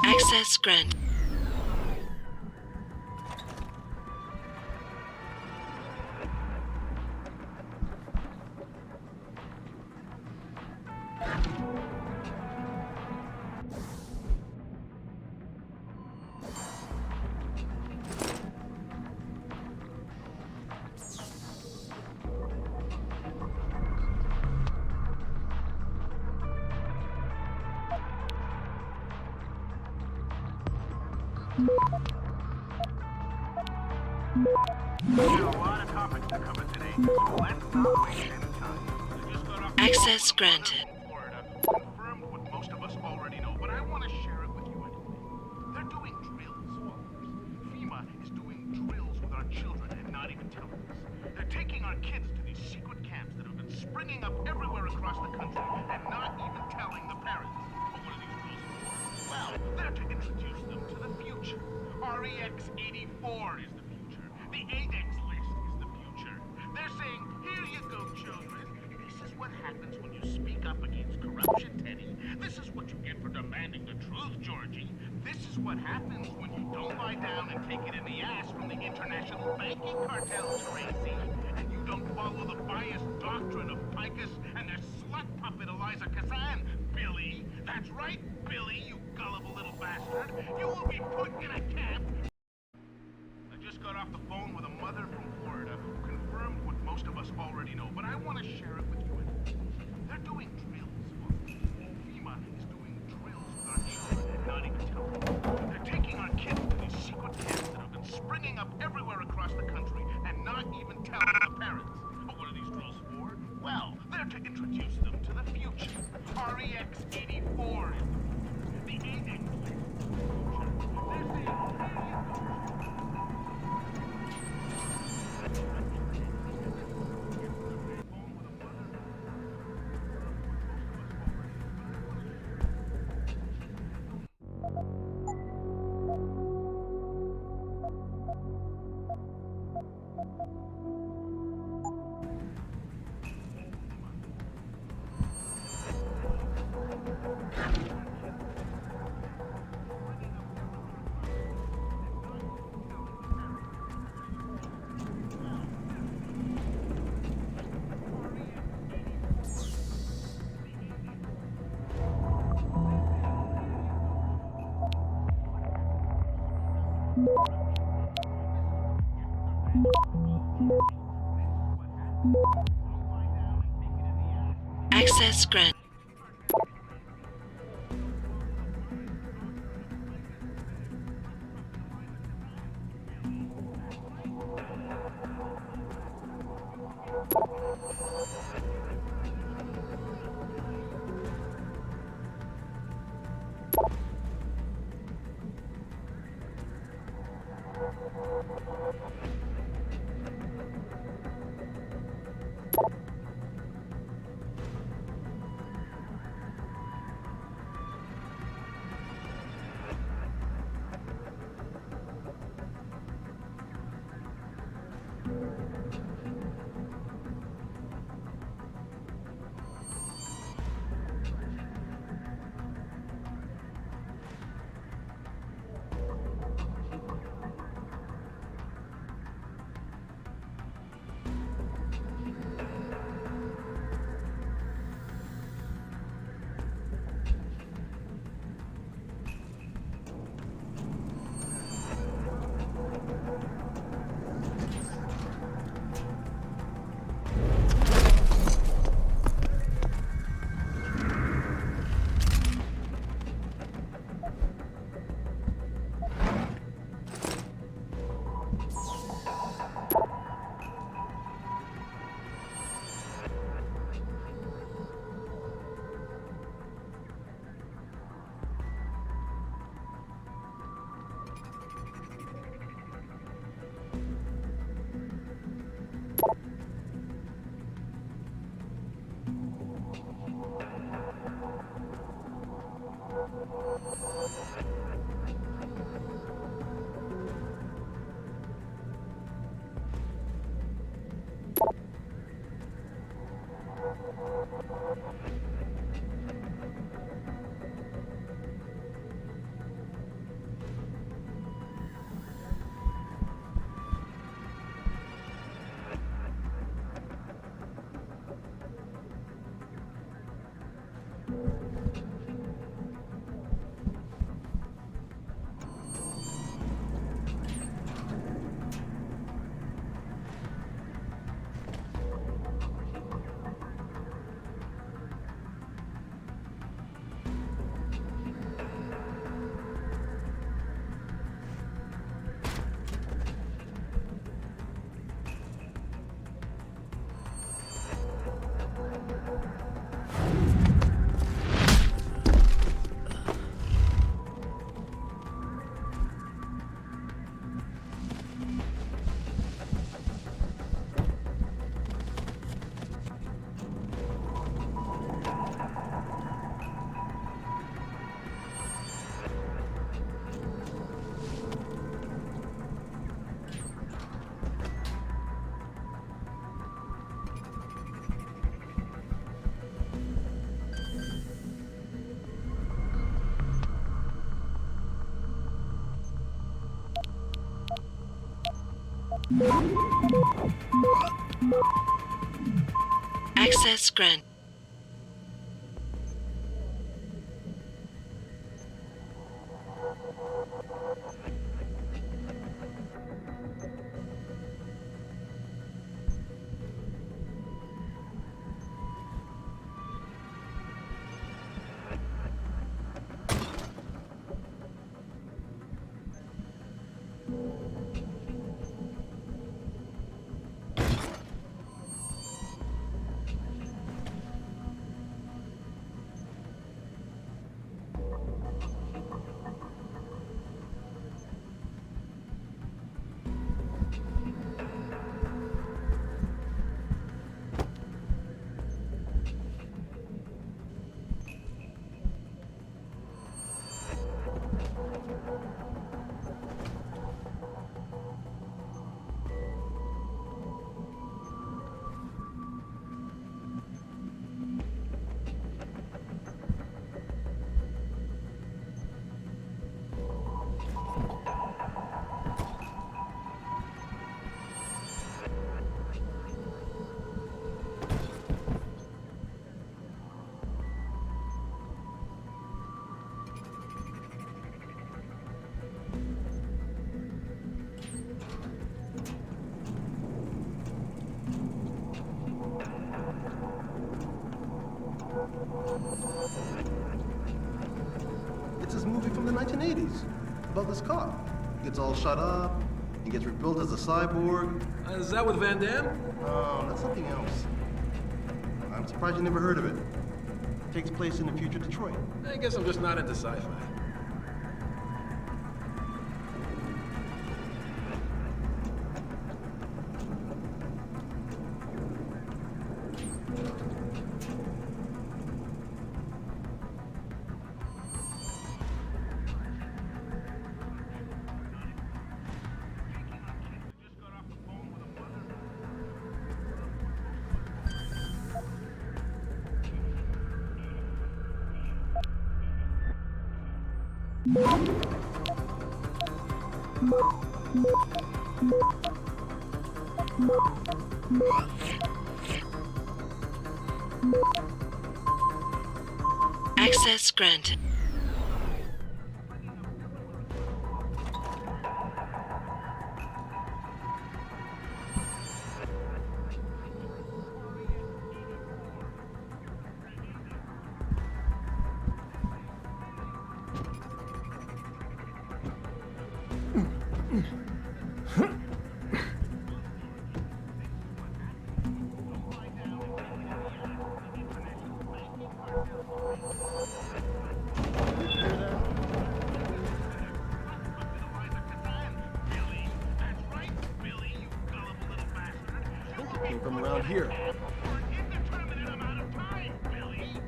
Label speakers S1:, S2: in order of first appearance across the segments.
S1: Access granted. Access granted.
S2: Confirmed what most of us already know, but I want to share it with you anyway. They're doing drills, followers. FEMA is doing drills with our children and not even telling us. They're taking our kids to these secret camps that have been springing up everywhere across the country and not even telling the parents. But what are these drills for? Well, they're to introduce them to the future. REX 84 is the future. The ADEX list is the future. They're saying, here you go, children. This is what happens when you speak up against corruption, Teddy. This is what you get for demanding the truth, Georgie. This is what happens when you don't lie down and take it in the ass from the international banking cartel, Tracy. And you don't follow the biased doctrine of Picus and their slut puppet Eliza Kazan, Billy. That's right, Billy, you gullible little bastard. You will be put in a camp. I just got off the phone with a mother from Florida who confirmed what most of us already know, but I want to share it with you anyway. They're doing drills, folks. FEMA is doing drills with our children and not even telling them. They're taking our kids to these secret camps that have been springing up everywhere across the country and not even telling the parents. But what are these drills for? Well, they're to introduce them to the future. REX 84 is the future. The ADEX list is the future. They're saying, here you go.
S1: Access granted. Access granted.
S3: It's this movie from the 1980s about this cop. Gets all shut up and gets rebuilt as a cyborg.
S4: Is that with Van Damme?
S3: Oh, that's something else. I'm surprised you never heard of it. Takes place in the future Detroit.
S4: I guess I'm just not into sci-fi.
S2: Just got off the phone with a mother.
S1: Access granted.
S3: Came from around here.
S2: Indeterminate amount of time, Billy.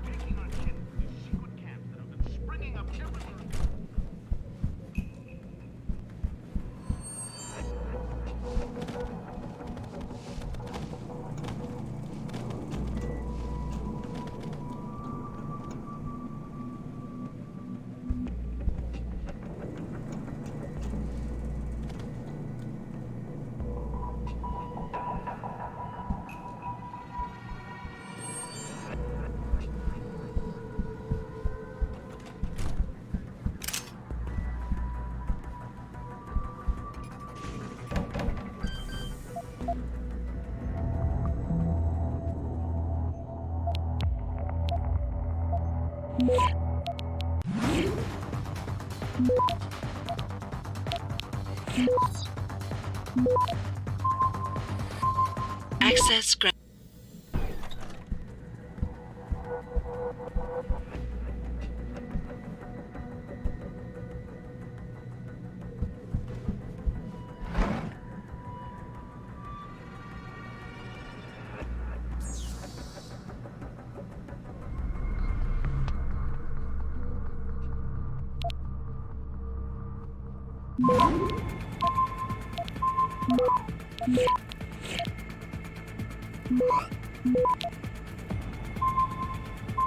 S2: taking our kids to these secret camps that have been springing up everywhere.
S1: Access granted.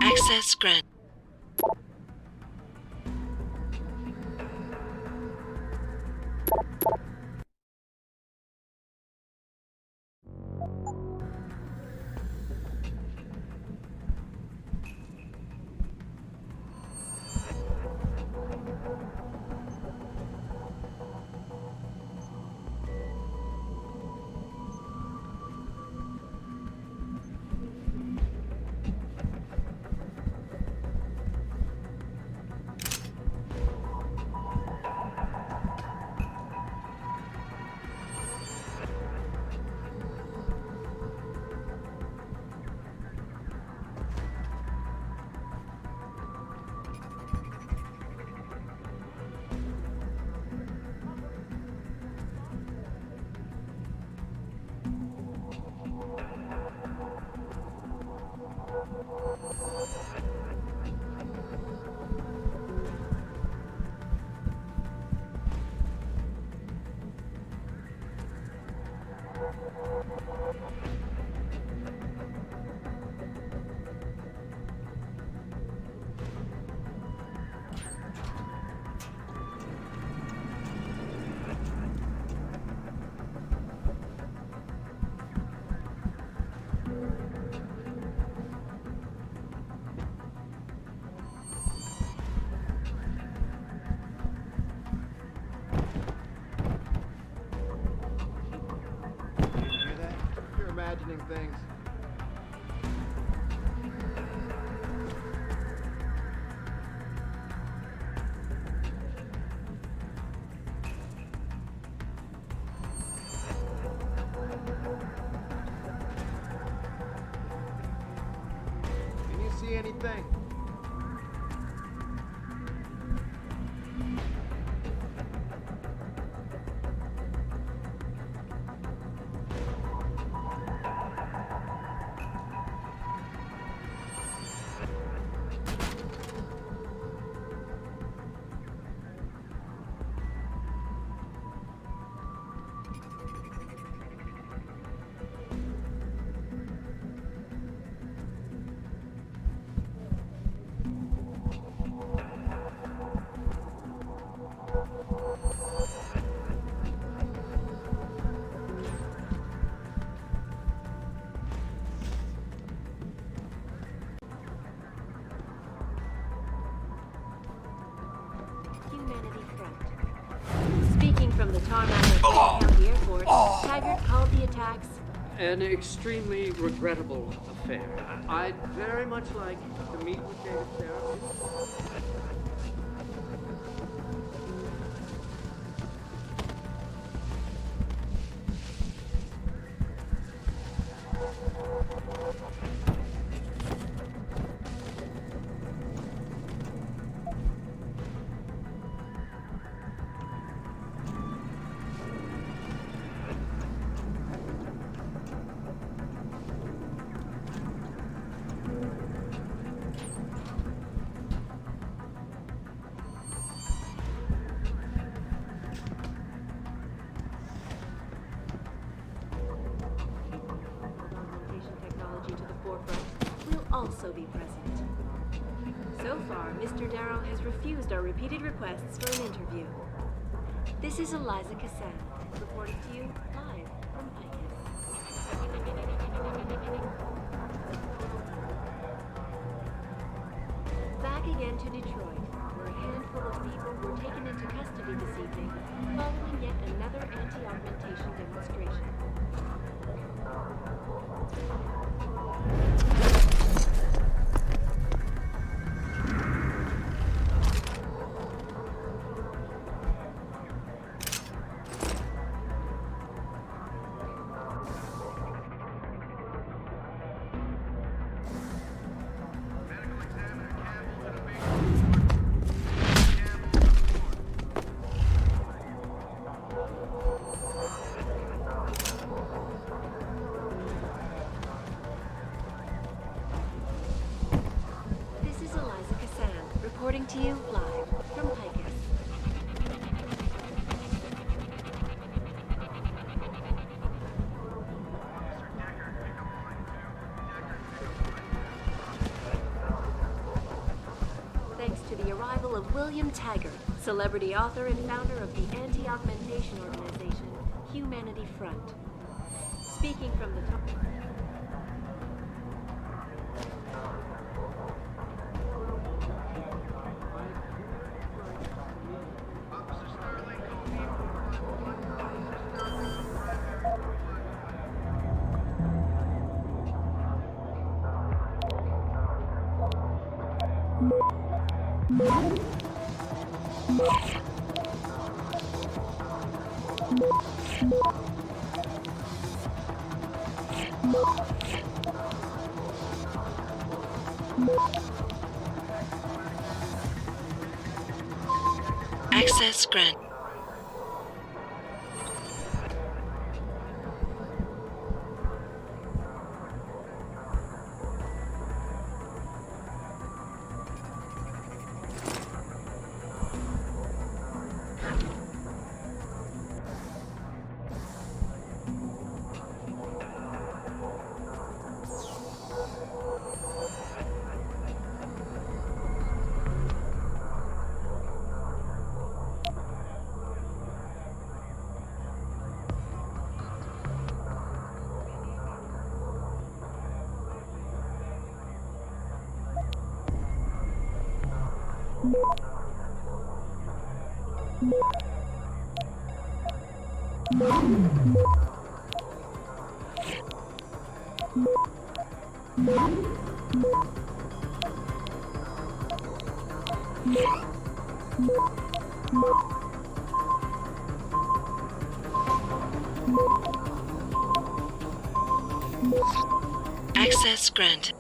S1: Access granted.
S5: Imagining things. Can you see anything?
S6: Humanity Front. Speaking from the tarmac at County Airport, Taggart called the attacks
S7: an extremely regrettable affair. I'd very much like to meet with David Therapy.
S6: Augmentation technology to the forefront will also be present. So far, Mr. Darrow has refused our repeated requests for an interview. This is Eliza Cassan, reporting to you live from Picus. Back again to Detroit, where a handful of people were taken into custody this evening following yet another anti-augmentation demonstration.
S2: Medical examiner Campbell to the base report. Campbell to report.
S6: This is Eliza Cassan, reporting to you live from Picus.
S2: Officer Deckard, pick up line 2. Deckard, pick up line 2.
S6: Thanks to the arrival of William Taggart, celebrity author and founder of the anti-augmentation organization Humanity Front. Speaking from the top.
S2: Officer Sterling, code name 451. Officer Sterling, primary 451.
S1: Access granted. Access granted.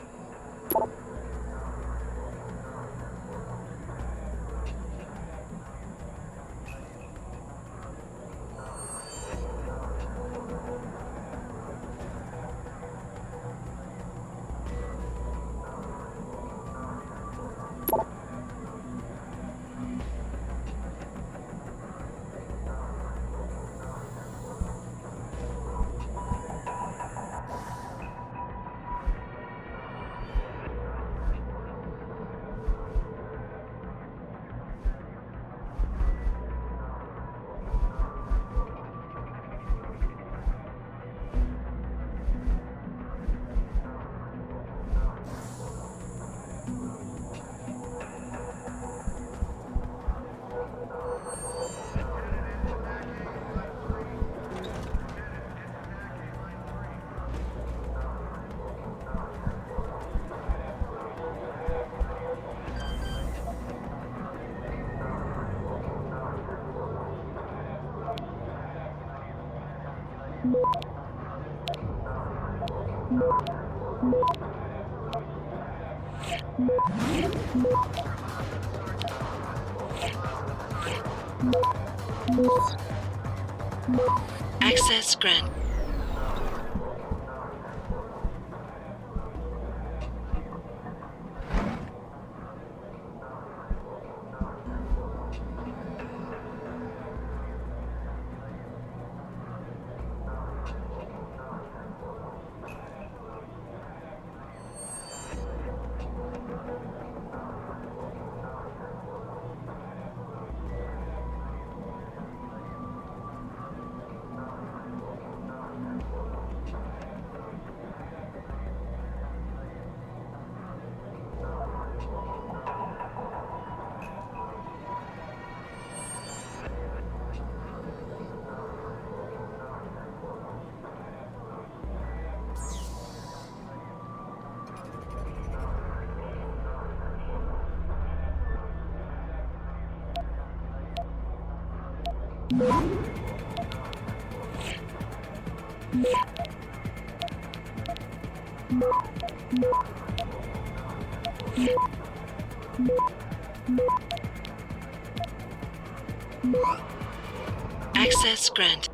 S1: Access granted. Access granted.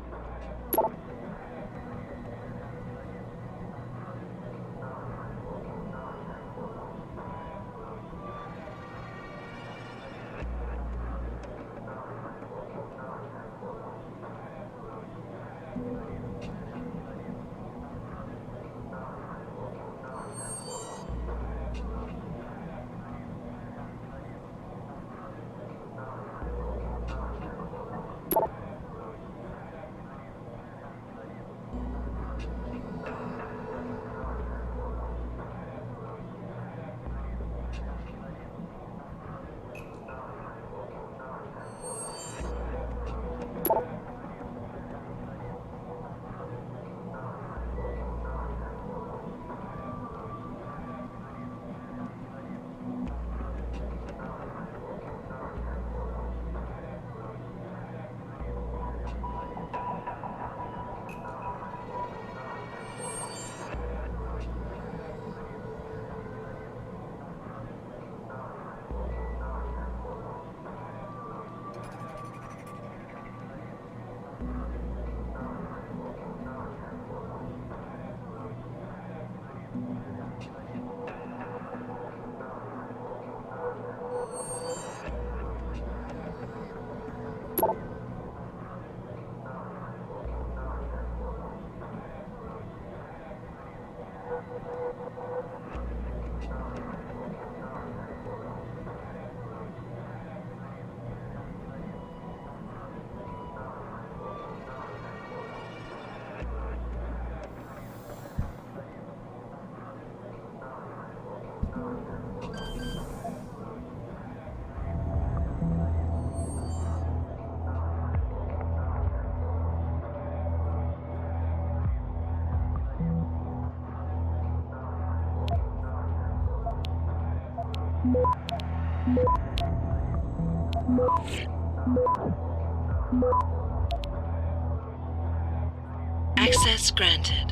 S1: Access granted.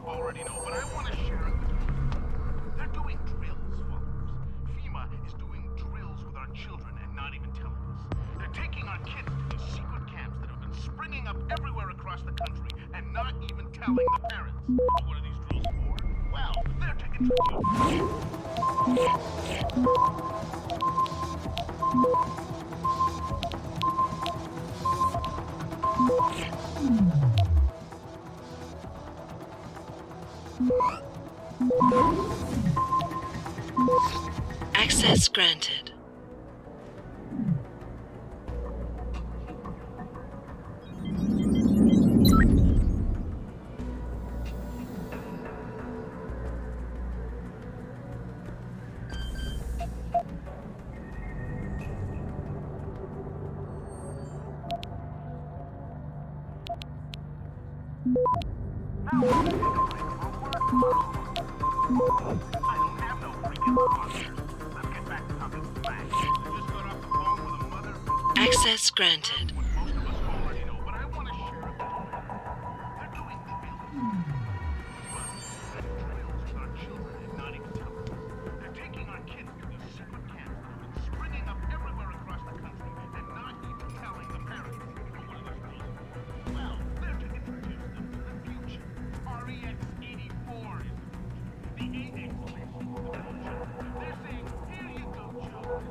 S2: Already know, but I want to share it with you. They're doing drills, followers. FEMA is doing drills with our children and not even telling us. They're taking our kids to these secret camps that have been springing up everywhere across the country and not even telling the parents. What are these drills for? Well, they're taking
S1: Access granted.
S2: I don't have no freaking phone. Let's get back to talking facts. I just got off the phone with a mother.
S1: Access granted.
S2: What most of us already know, but I want to share it with you. They're doing drills. Drills with our children and not even tell us. They're taking our kids to these secret camps that have been springing up everywhere across the country and not even telling the parents. You know what are those drills for? Well, they're to introduce them to the future. REX 84 is the future. The AX list is the future. They're saying, here you go, children.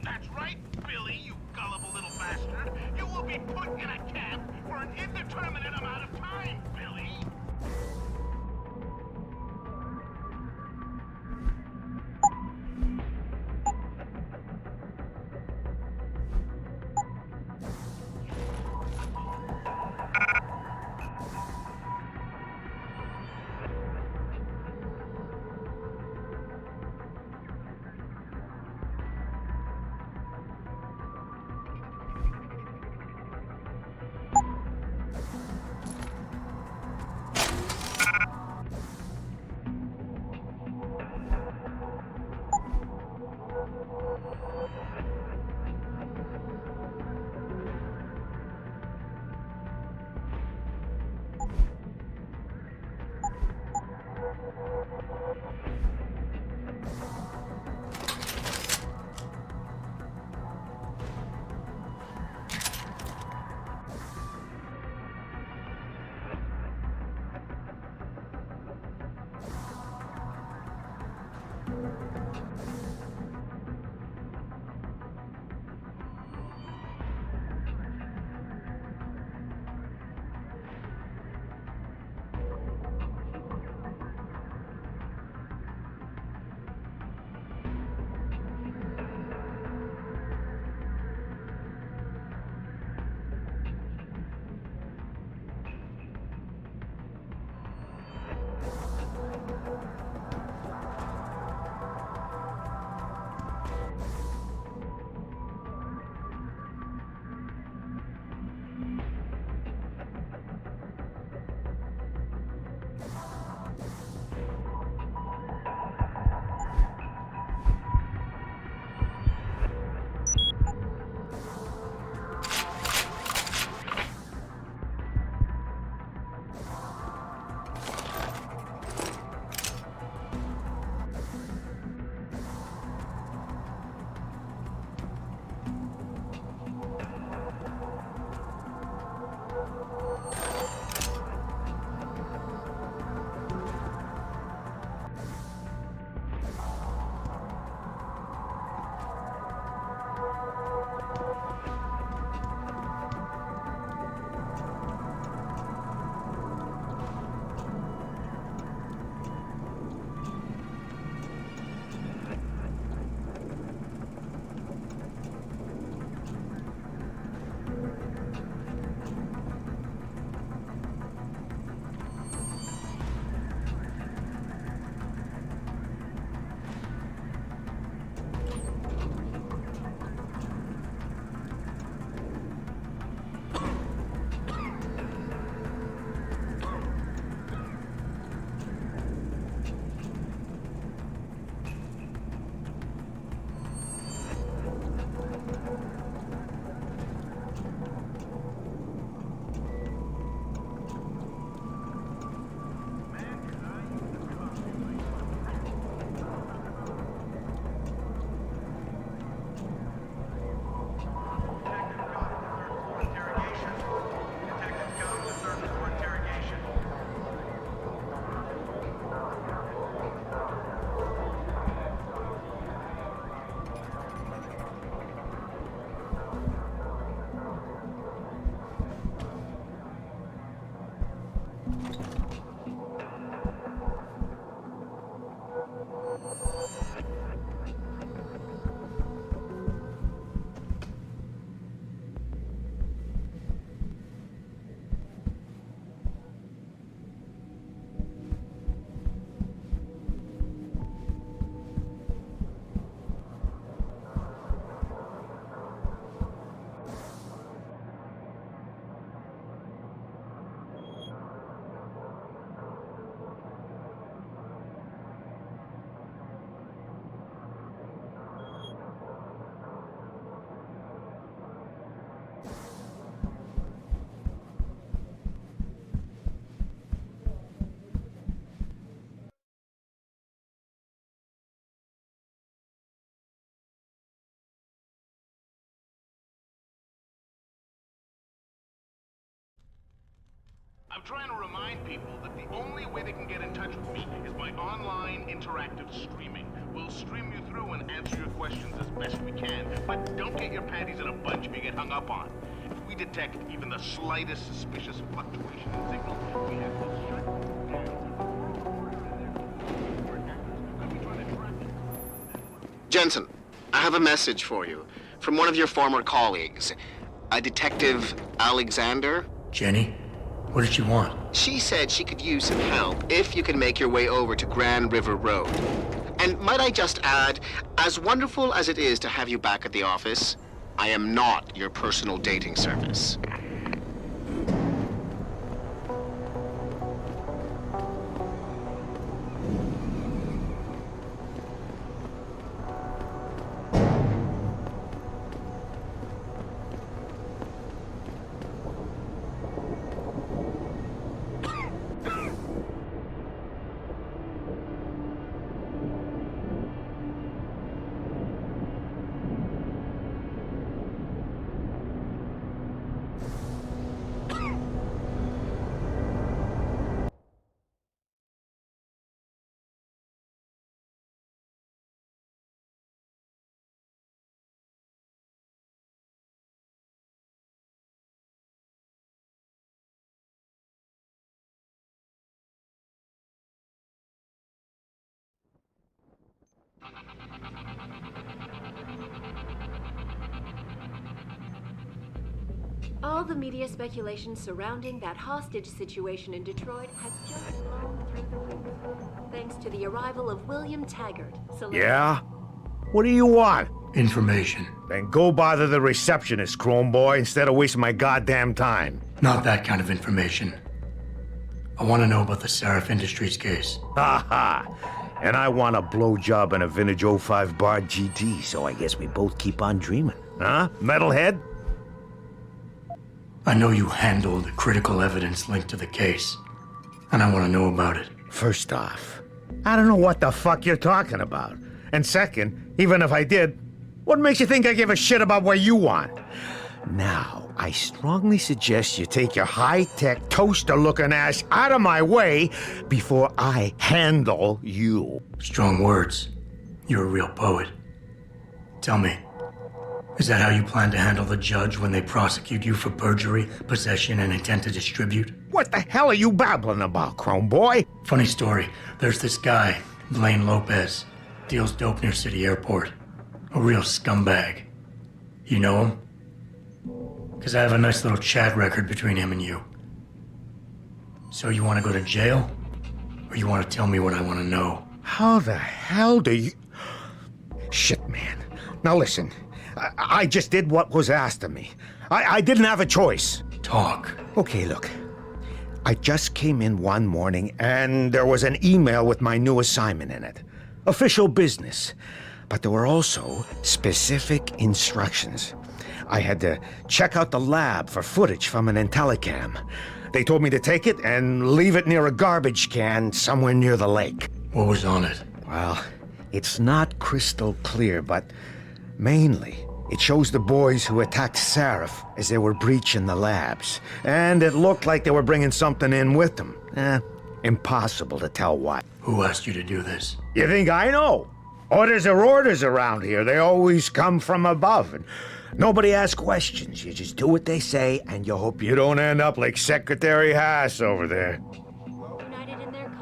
S2: That's right, Billy, you gullible little bastard. You will be put in a camp for an indeterminate amount of time, Billy. I'm trying to remind people that the only way they can get in touch with me is by online interactive streaming. We'll stream you through and answer your questions as best we can, but don't get your panties in a bunch if you get hung up on. If we detect even the slightest suspicious fluctuation in signal, we have to shut down.
S8: Jensen, I have a message for you from one of your former colleagues, a Detective Alexander.
S9: Jenny? What did she want?
S8: She said she could use some help if you can make your way over to Grand River Road. And might I just add, as wonderful as it is to have you back at the office, I am not your personal dating service.
S6: All the media speculation surrounding that hostage situation in Detroit has just blown through the roof. Thanks to the arrival of William Taggart.
S10: Yeah? What do you want?
S9: Information.
S10: Then go bother the receptionist, Chrome Boy, instead of wasting my goddamn time.
S9: Not that kind of information. I want to know about the Seraph Industries case.
S10: Ha ha! And I want a blowjob in a vintage '05 Bard GT, so I guess we both keep on dreaming. Huh, metalhead?
S9: I know you handled critical evidence linked to the case, and I want to know about it.
S10: First off, I don't know what the fuck you're talking about. And second, even if I did, what makes you think I give a shit about what you want? Now, I strongly suggest you take your high-tech, toaster-looking ass out of my way before I handle you.
S9: Strong words. You're a real poet. Tell me, is that how you plan to handle the judge when they prosecute you for perjury, possession, and intent to distribute?
S10: What the hell are you babbling about, Chrome Boy?
S9: Funny story. There's this guy, Blaine Lopez, deals dope near City Airport. A real scumbag. You know him? Because I have a nice little chat record between him and you. So you want to go to jail? Or you want to tell me what I want to know?
S10: How the hell do you... Shit, man. Now listen, I just did what was asked of me. I didn't have a choice.
S9: Talk.
S10: Okay, look. I just came in one morning and there was an email with my new assignment in it. Official business. But there were also specific instructions. I had to check out the lab for footage from an Intellicam. They told me to take it and leave it near a garbage can somewhere near the lake.
S9: What was on it?
S10: Well, it's not crystal clear, but mainly it shows the boys who attacked Seraph as they were breaching the labs. And it looked like they were bringing something in with them. Impossible to tell what.
S9: Who asked you to do this?
S10: You think I know? Orders are orders around here. They always come from above. And nobody asks questions. You just do what they say, and you hope you don't end up like Secretary Haas over there.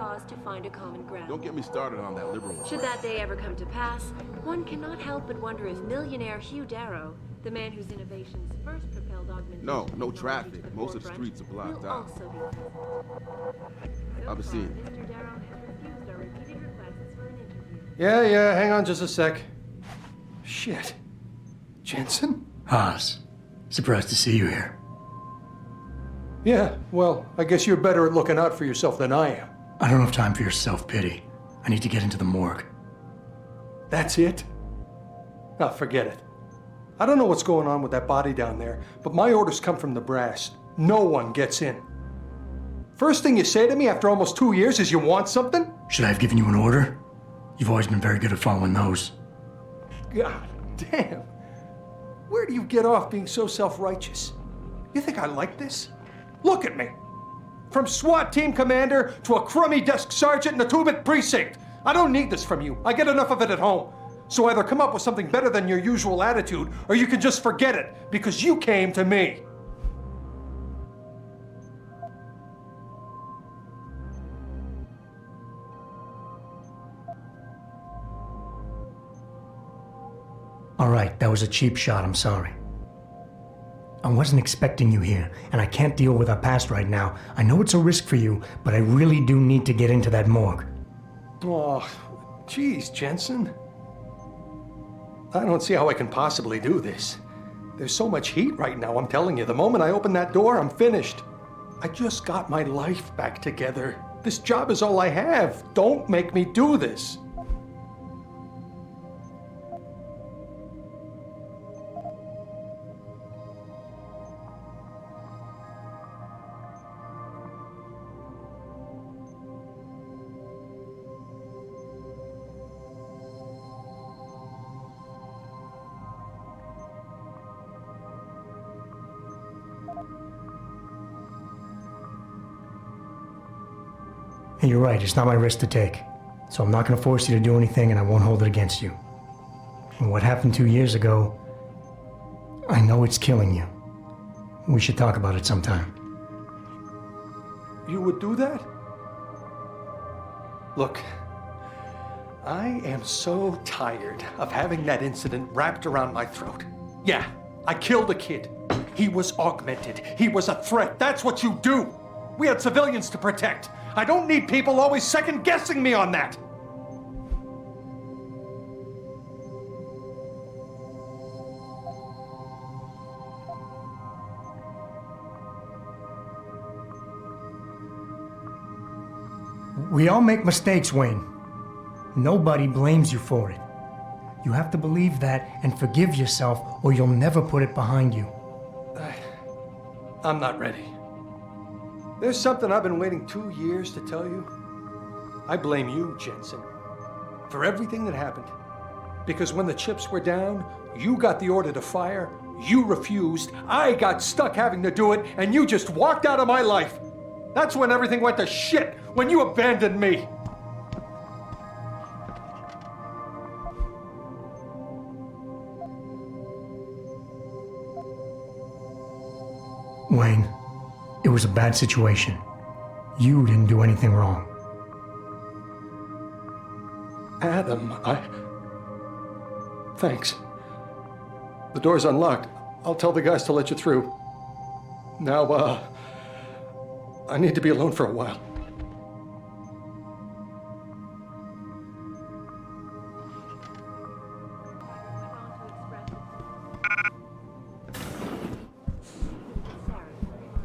S6: cause to find a common ground.
S4: Don't get me started on that liberal.
S6: Should that day ever come to pass, one cannot help but wonder if millionaire Hugh Darrow, the man whose innovations first propelled augmentation
S4: No
S6: technology
S4: traffic.
S6: to the
S4: Most of the
S6: forefront,
S4: streets are blocked
S6: will
S4: out.
S6: also be present. So
S4: I'll be
S6: far,
S4: seeing you.
S6: Mr. Darrow has refused our repeated requests for an interview.
S5: Yeah, hang on just a sec. Shit. Jensen?
S9: Haas, surprised to see you here.
S5: Yeah, well, I guess you're better at looking out for yourself than I am.
S9: I don't have time for your self-pity. I need to get into the morgue.
S5: That's it? Ah, forget it. I don't know what's going on with that body down there, but my orders come from the brass. No one gets in. First thing you say to me after almost 2 years is you want something?
S9: Should I have given you an order? You've always been very good at following those.
S5: God damn. Where do you get off being so self-righteous? You think I like this? Look at me. From SWAT team commander to a crummy desk sergeant in the 2-bit precinct. I don't need this from you. I get enough of it at home. So either come up with something better than your usual attitude, or you can just forget it, because you came to me.
S9: All right, that was a cheap shot, I'm sorry. I wasn't expecting you here, and I can't deal with our past right now. I know it's a risk for you, but I really do need to get into that morgue.
S5: Oh, geez, Jensen. I don't see how I can possibly do this. There's so much heat right now, I'm telling you. The moment I open that door, I'm finished. I just got my life back together. This job is all I have. Don't make me do this.
S9: And you're right, it's not my risk to take. So I'm not going to force you to do anything, and I won't hold it against you. And what happened 2 years ago, I know it's killing you. We should talk about it sometime.
S5: You would do that? Look, I am so tired of having that incident wrapped around my throat. Yeah, I killed a kid. He was augmented. He was a threat. That's what you do. We had civilians to protect. I don't need people always second-guessing me on that.
S9: We all make mistakes, Wayne. Nobody blames you for it. You have to believe that and forgive yourself, or you'll never put it behind you.
S5: I'm not ready. There's something I've been waiting 2 years to tell you. I blame you, Jensen, for everything that happened. Because when the chips were down, you got the order to fire, you refused, I got stuck having to do it, and you just walked out of my life. That's when everything went to shit, when you abandoned me.
S9: Wayne, it was a bad situation. You didn't do anything wrong.
S5: Adam, Thanks. The door's unlocked. I'll tell the guys to let you through. Now, I need to be alone for a while.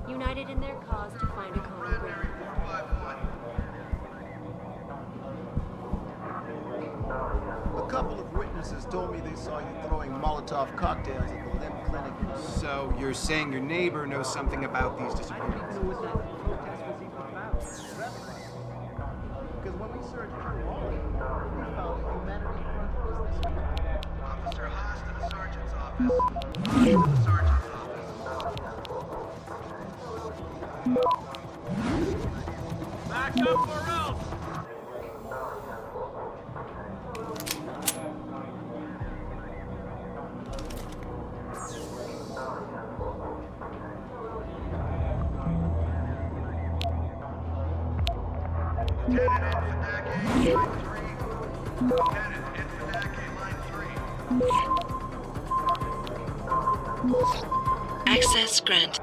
S6: United in their cause to find a common ground.
S3: A couple of witnesses told me they saw you throwing Molotov cocktails at the limb clinic.
S11: So you're saying your neighbor knows something about these disappearances?
S3: Because when we searched your wallet, we found a Humanity Front business card.
S2: Officer Haas to the sergeant's office. To the sergeant's office.
S4: Back up or else!
S1: Access granted.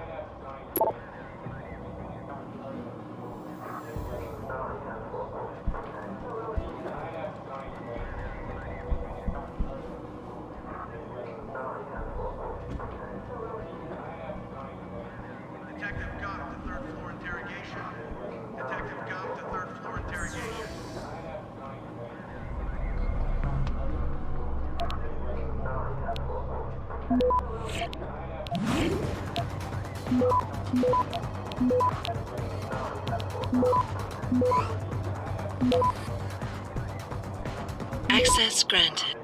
S2: Detective Gump to third floor interrogation. Detective Gump to third floor interrogation.
S1: Access granted.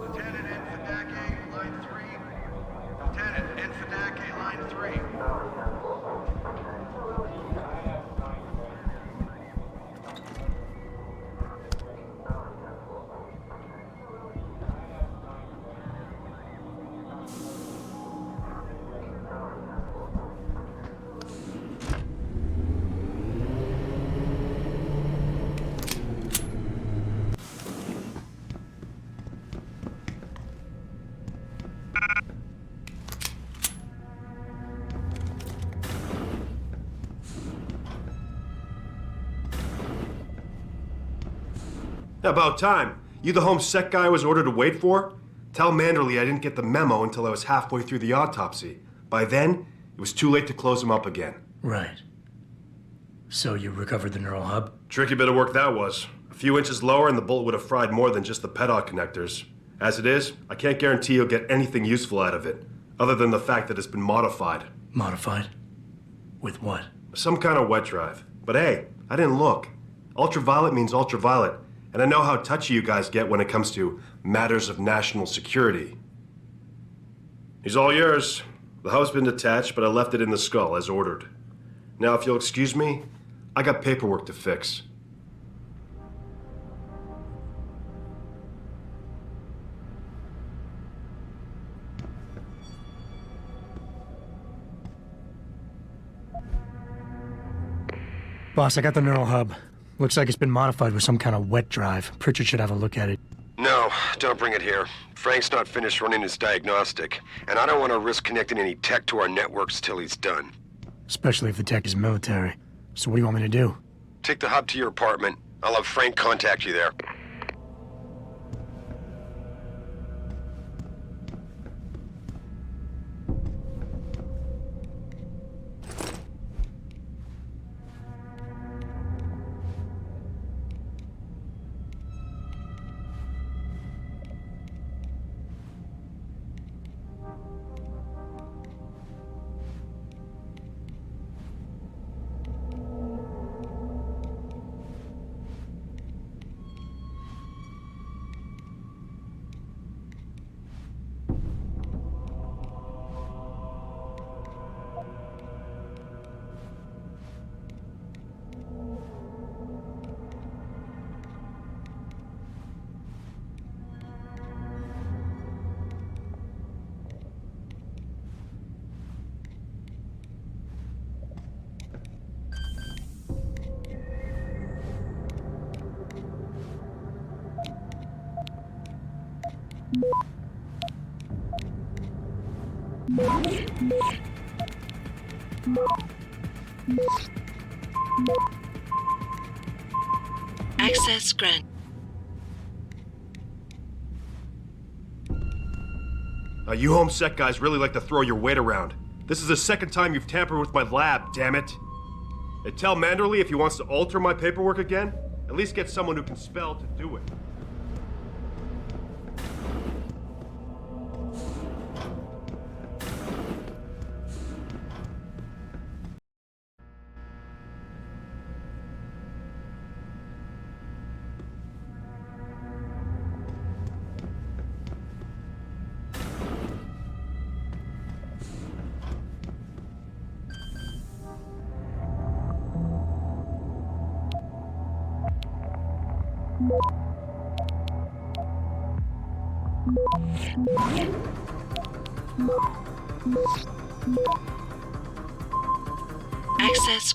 S2: Lieutenant Infidake, line 3. Lieutenant Infidake, line 3.
S12: About time. You the home sec guy I was ordered to wait for? Tell Manderley I didn't get the memo until I was halfway through the autopsy. By then, it was too late to close him up again.
S9: Right. So you recovered the neural hub?
S12: Tricky bit of work that was. A few inches lower and the bullet would have fried more than just the pedal connectors. As it is, I can't guarantee you'll get anything useful out of it, other than the fact that it's been modified.
S9: Modified? With what?
S12: Some kind of wet drive. But hey, I didn't look. Ultraviolet means ultraviolet. And I know how touchy you guys get when it comes to matters of national security. He's all yours. The hub's been detached, but I left it in the skull as ordered. Now, if you'll excuse me, I got paperwork to fix.
S9: Boss, I got the neural hub. Looks like it's been modified with some kind of wet drive. Pritchard should have a look at it.
S13: No, don't bring it here. Frank's not finished running his diagnostic, and I don't want to risk connecting any tech to our networks till he's done.
S9: Especially if the tech is military. So what do you want me to do?
S13: Take the hub to your apartment. I'll have Frank contact you there.
S1: Access granted.
S12: You home sec guys really like to throw your weight around. This is the second time you've tampered with my lab, damn it. And tell Manderley if he wants to alter my paperwork again, at least get someone who can spell to do it.
S1: Access.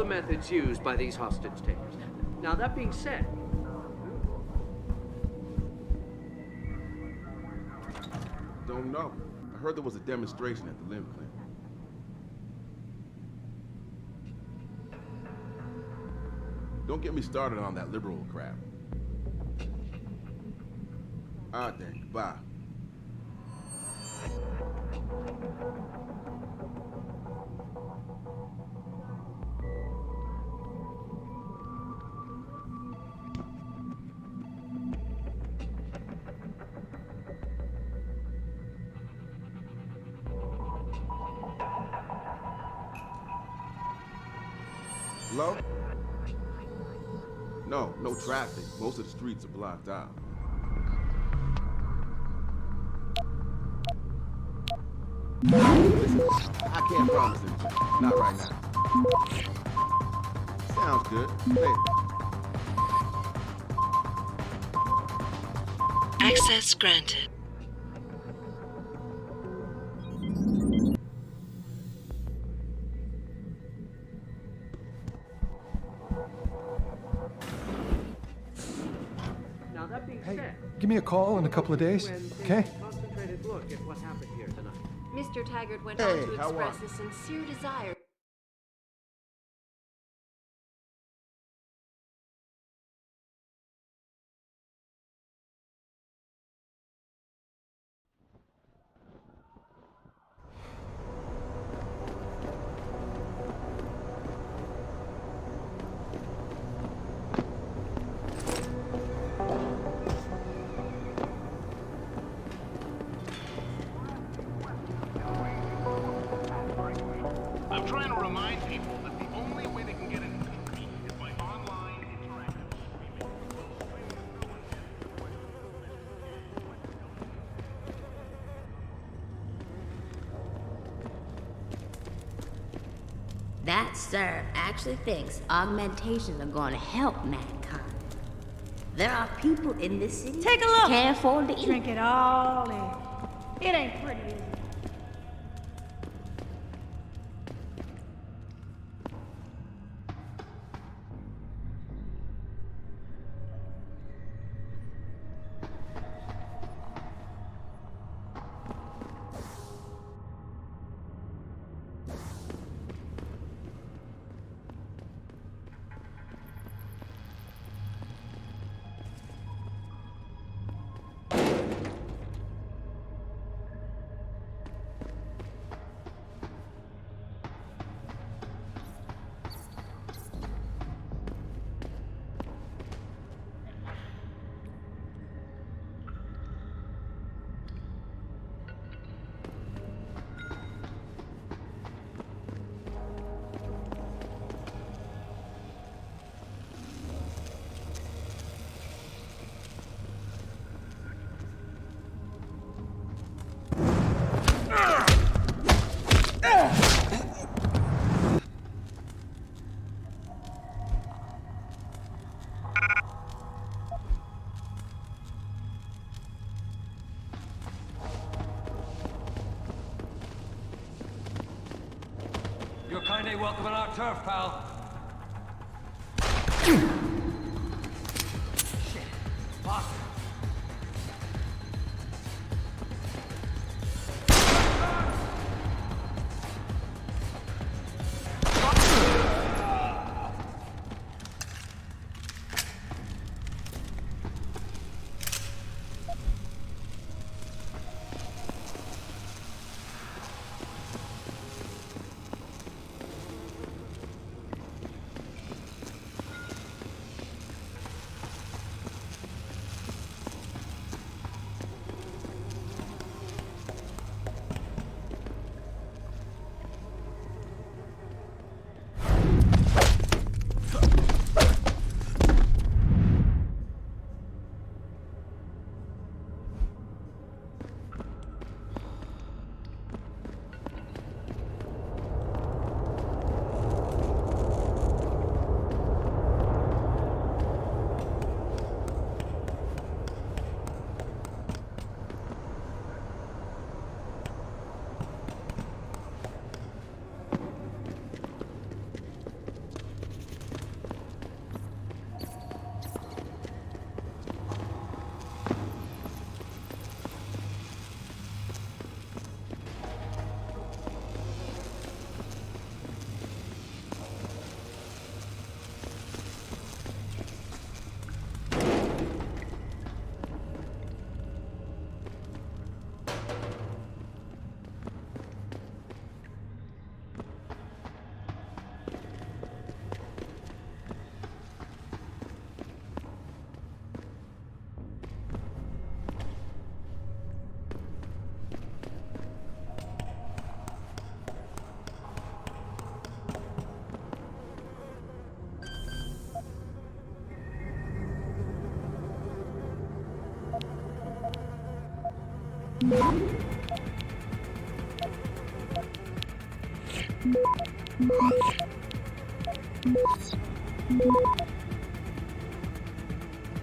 S7: the methods used by these hostage takers. Now, that being said,
S4: Don't know. I heard there was a demonstration at the limb clinic. Don't get me started on that liberal crap. All right then, goodbye. Hello? No, no traffic. Most of the streets are blocked out. Listen, I can't promise anything. Not right now. Sounds good. Later.
S1: Access granted.
S7: now that being
S5: Hey,
S7: said,
S5: give me a call in a couple of days, okay?
S7: concentrated look at what happened here tonight.
S6: Mr. Taggart went
S4: Hey,
S6: on to
S4: how are
S6: express a sincere desire.
S2: I'm trying to remind people that the only way they can get into the country is by online interactive streaming.
S14: That serve actually thinks augmentations are going to help mankind. There are people in this city
S15: Take a look.
S14: can't afford to eat.
S15: Drink it all in. It ain't pretty, is it?
S16: You're kindly welcome on our turf, pal. Shit. Fuck.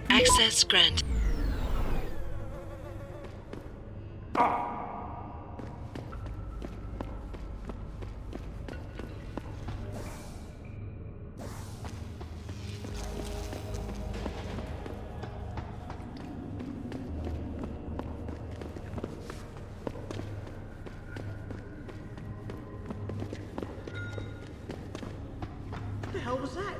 S1: Access granted.
S11: What the hell was that?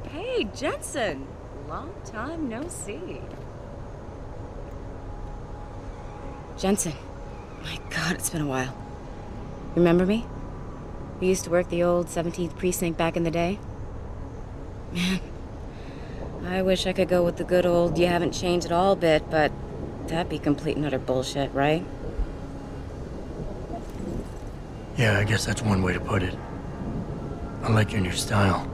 S17: Hey, Jensen! Long time no see. Jensen. My God, it's been a while. Remember me? We used to work the old 17th precinct back in the day. Man, I wish I could go with the good old you haven't changed at all bit, but that'd be complete and utter bullshit, right?
S9: Yeah, I guess that's one way to put it. I like your new style.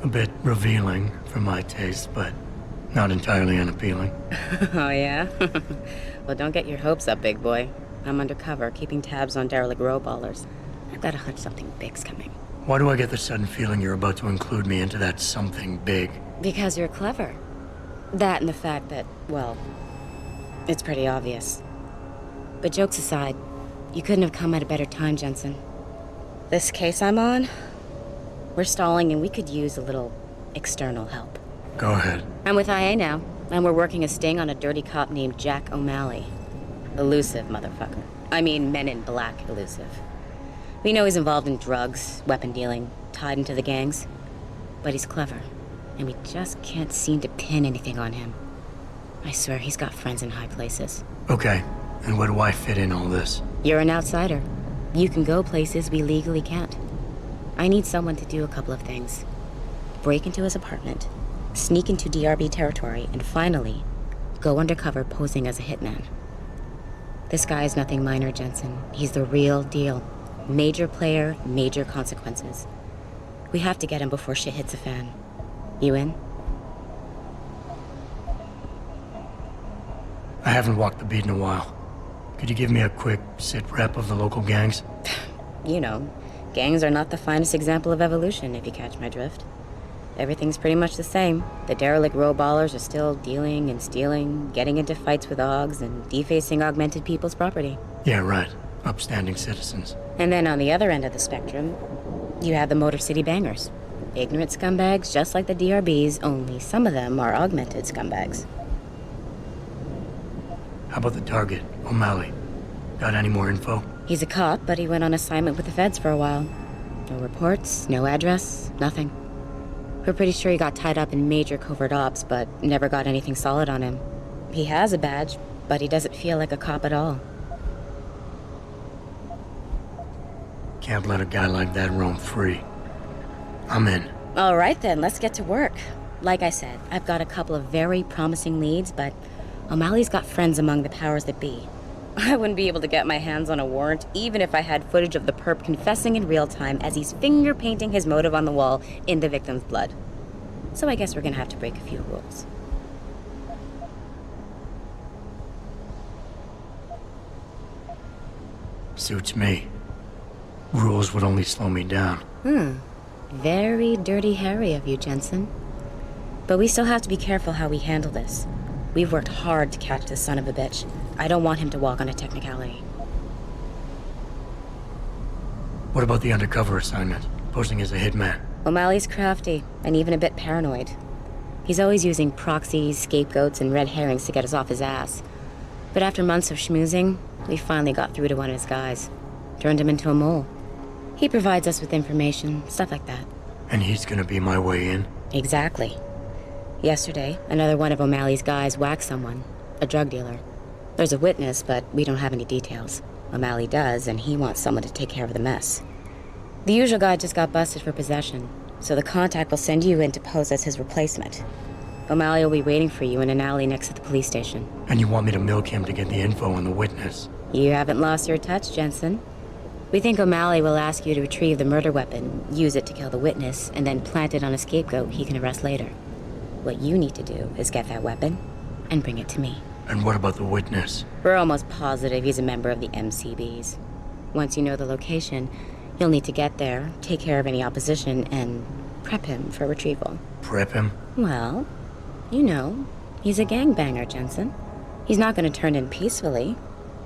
S9: A bit revealing for my taste, but not entirely unappealing.
S17: Oh, yeah? Well, don't get your hopes up, big boy. I'm undercover, keeping tabs on derelict row ballers. I've got a hunch something big's coming.
S9: Why do I get the sudden feeling you're about to include me into that something big?
S17: Because you're clever. That and the fact that, well, it's pretty obvious. But jokes aside, you couldn't have come at a better time, Jensen. This case I'm on, we're stalling and we could use a little external help.
S9: Go ahead.
S17: I'm with IA now, and we're working a sting on a dirty cop named Jack O'Malley. Elusive motherfucker. I mean, Men in Black elusive. We know he's involved in drugs, weapon dealing, tied into the gangs. But he's clever, and we just can't seem to pin anything on him. I swear he's got friends in high places.
S9: Okay, and where do I fit in all this?
S17: You're an outsider. You can go places we legally can't. I need someone to do a couple of things. Break into his apartment, sneak into DRB territory, and finally, go undercover posing as a hitman. This guy is nothing minor, Jensen. He's the real deal. Major player, major consequences. We have to get him before shit hits the fan. You in?
S9: I haven't walked the beat in a while. Could you give me a quick sit rep of the local gangs?
S17: You know, gangs are not the finest example of evolution, if you catch my drift. Everything's pretty much the same. The derelict row ballers are still dealing and stealing, getting into fights with OGs, and defacing augmented people's property.
S9: Yeah, right. Upstanding citizens.
S17: And then on the other end of the spectrum, you have the Motor City Bangers. Ignorant scumbags just like the DRBs, only some of them are augmented scumbags.
S9: How about the target, O'Malley? Got any more info?
S17: He's a cop, but he went on assignment with the feds for a while. No reports, no address, nothing. We're pretty sure he got tied up in major covert ops, but never got anything solid on him. He has a badge, but he doesn't feel like a cop at all.
S9: Can't let a guy like that roam free. I'm in.
S17: All right then, let's get to work. Like I said, I've got a couple of very promising leads, but O'Malley's got friends among the powers that be. I wouldn't be able to get my hands on a warrant, even if I had footage of the perp confessing in real time as he's finger painting his motive on the wall in the victim's blood. So I guess we're gonna have to break a few rules.
S9: Suits me. Rules would only slow me down.
S17: Very dirty Harry of you, Jensen. But we still have to be careful how we handle this. We've worked hard to catch this son of a bitch. I don't want him to walk on a technicality.
S9: What about the undercover assignment? Posing as a hitman?
S17: O'Malley's crafty, and even a bit paranoid. He's always using proxies, scapegoats, and red herrings to get us off his ass. But after months of schmoozing, we finally got through to one of his guys. Turned him into a mole. He provides us with information, stuff like that.
S9: And he's gonna be my way in?
S17: Exactly. Yesterday, another one of O'Malley's guys whacked someone, a drug dealer. There's a witness, but we don't have any details. O'Malley does, and he wants someone to take care of the mess. The usual guy just got busted for possession, so the contact will send you in to pose as his replacement. O'Malley will be waiting for you in an alley next to the police station.
S9: And you want me to milk him to get the info on the witness?
S17: You haven't lost your touch, Jensen. We think O'Malley will ask you to retrieve the murder weapon, use it to kill the witness, and then plant it on a scapegoat he can arrest later. What you need to do is get that weapon and bring it to me.
S9: And what about the witness?
S17: We're almost positive he's a member of the MCBs. Once you know the location, you'll need to get there, take care of any opposition, and prep him for retrieval.
S9: Prep him?
S17: Well, you know, he's a gangbanger, Jensen. He's not going to turn in peacefully,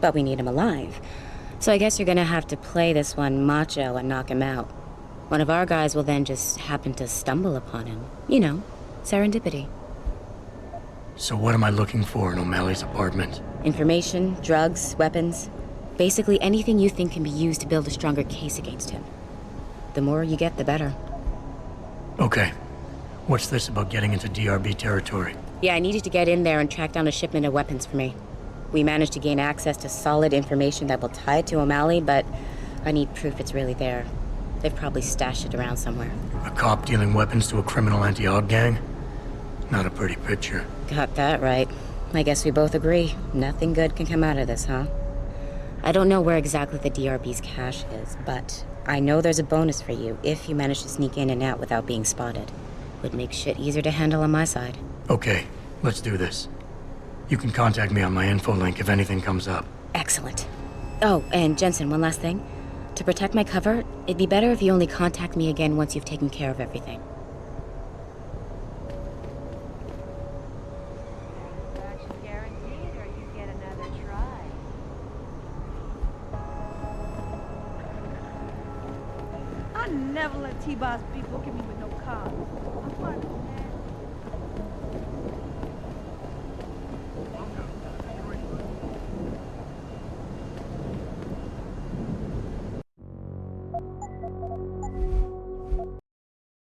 S17: but we need him alive. So I guess you're going to have to play this one macho and knock him out. One of our guys will then just happen to stumble upon him. You know, serendipity.
S9: So what am I looking for in O'Malley's apartment?
S17: Information, drugs, weapons. Basically anything you think can be used to build a stronger case against him. The more you get, the better.
S9: Okay. What's this about getting into DRB territory?
S17: Yeah, I needed to get in there and track down a shipment of weapons for me. We managed to gain access to solid information that will tie it to O'Malley, but I need proof it's really there. They've probably stashed it around somewhere.
S9: A cop dealing weapons to a criminal anti-aug gang? Not a pretty picture.
S17: Got that right. I guess we both agree. Nothing good can come out of this, huh? I don't know where exactly the DRB's cache is, but I know there's a bonus for you if you manage to sneak in and out without being spotted. Would make shit easier to handle on my side.
S9: Okay, let's do this. You can contact me on my info link if anything comes up.
S17: Excellent. Oh, and Jensen, one last thing. To protect my cover, it'd be better if you only contact me again once you've taken care of everything.
S15: I never let T-Boss people get me with no cars. I'm fine.